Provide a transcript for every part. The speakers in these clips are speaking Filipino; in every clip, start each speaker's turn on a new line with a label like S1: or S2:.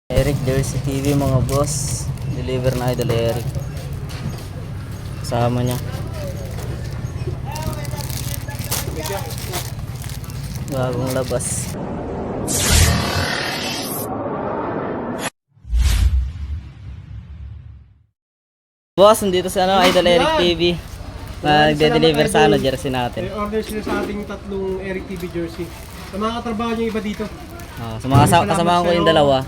S1: Eric Jersey TV mga boss, deliver na Idol Eric. Kasama niya bagong labas. Boss, nandito sa Idol Eric TV. Magde-deliver sa jersey natin.
S2: May order sila sa ating tatlong Eric TV jersey. Sa mga katrabaho niya iba dito.
S1: Sa mga kasamahan ko yung dalawa.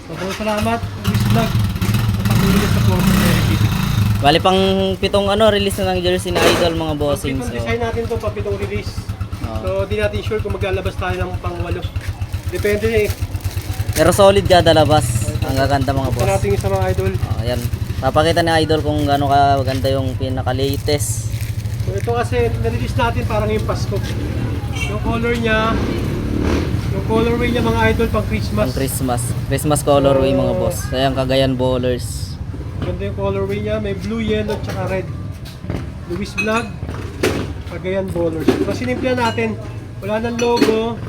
S2: Sobrang salamat, Luis Vlog. Sa patuloy na support ng Eric TV.
S1: Bali pang pitong release na ng jersey na Idol mga bossing.
S2: Pitong design natin to, pitong release. So di natin sure kung maglalabas tayo ng pang-8. Depende eh.
S1: Pero solid kada labas. Ang gaganda mga boss.
S2: Ito natin sa mga idol.
S1: Ayan. Papakita ni Idol kung gaano kaganda yung pinaka-latest.
S2: So ito kasi na-release natin parang yung Pasko. Yung color niya, yung colorway niya mga idol pang Christmas.
S1: Ang Christmas colorway mga boss. Ayan, Cagayan Ballers.
S2: Ganda yung colorway niya, may blue, yellow, tsaka red. Luis Vlog, Cagayan Ballers. So sinimple natin, wala nang logo.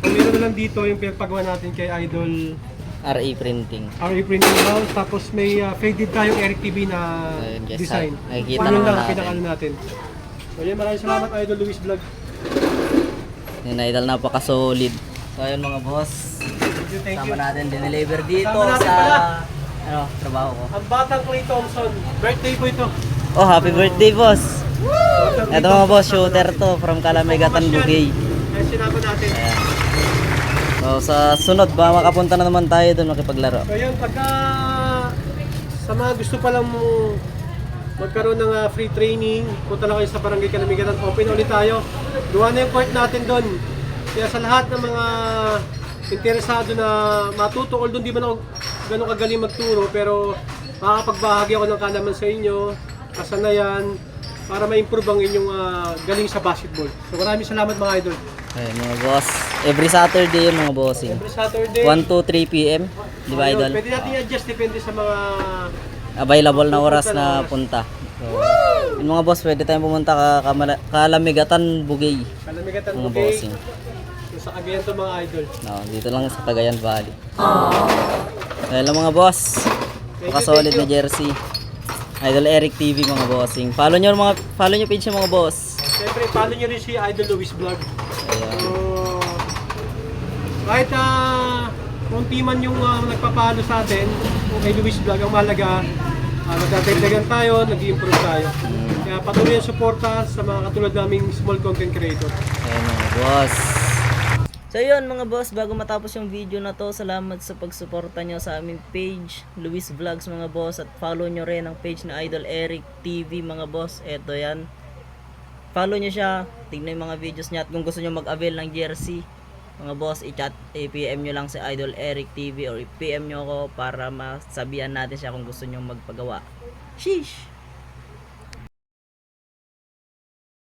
S2: Kung meron na lang dito yung pinagpagawa natin kay Idol
S1: RE Printing.
S2: RE Printing House. Tapos may faded tayong Eric TV na design.
S1: Nakikita
S2: Ano
S1: naman
S2: lang,
S1: natin.
S2: pinakano natin. So yun, maraming salamat Idol Luis Vlog.
S1: Yung Idol napaka-solid. So ayun mga boss.
S2: Thank you.
S1: Sama natin dineliver dito
S2: Kasama natin
S1: sa
S2: pala.
S1: trabaho ko.
S2: Ang batang Clay Thompson, birthday po ito.
S1: Oh, happy birthday boss.
S2: Batang Clay
S1: Ito mga boss,
S2: Thompson,
S1: shooter to from Kalamegatan, Bugay.
S2: Ayan, sinama natin.
S1: Ayan. So sa sunod ba makapunta na naman tayo doon makipaglaro.
S2: So yun, pagka sa mga gusto palang magkaroon ng free training, punta na kayo sa Barangay Kalamigatan. Open ulit tayo. Gawa na yung court natin doon. Kaya sa lahat ng mga interesado na matuto, although di man ako ganun kagaling magturo, pero makakapagbahagi ako ng kalaman sa inyo, kasanayan, para ma-improve ang inyong galing sa basketball. So maraming salamat mga idol.
S1: Ayun mga boss. Every Saturday yung mga bossing.
S2: Every Saturday,
S1: 1 to 3 PM. Di ba
S2: ayun,
S1: Idol?
S2: pwede natin i-adjust depende sa mga
S1: Available na oras na punta. So, yung mga boss, pwede tayong pumunta Kalamigatan, Bugay.
S2: Kalamigatan
S1: Mga
S2: Bugay.
S1: bossing.
S2: Sa Cagayan to mga idol.
S1: No, dito lang sa Cagayan Valley. Ayun lang mga boss. Solid na jersey. Idol Eric TV mga bossing. Follow nyo page yung mga boss.
S2: Siyempre, follow nyo rin si Idol Luis Vlog.
S1: Ayan.
S2: So, kahit konti man yung nagpapalo sa atin, kay Luis Vlog, ang mahalaga, nagdadagdagan tayo, nag-i-improve tayo. Kaya patuloy ang suporta sa mga katulad naming small content creator.
S1: Ayun mga boss. So yun mga boss, bago matapos yung video na to, salamat sa pagsuporta nyo sa aming page, Luis Vlogs mga boss, at follow nyo rin ang page na Idol Eric TV mga boss. Eto yan. Follow nyo siya, tignan yung mga videos niya, at kung gusto nyo mag-avail ng jersey, mga boss, i-chat, i-PM nyo lang si Idol Eric TV or i-PM nyo ako para masabihan natin siya kung gusto nyo magpagawa. Sheesh!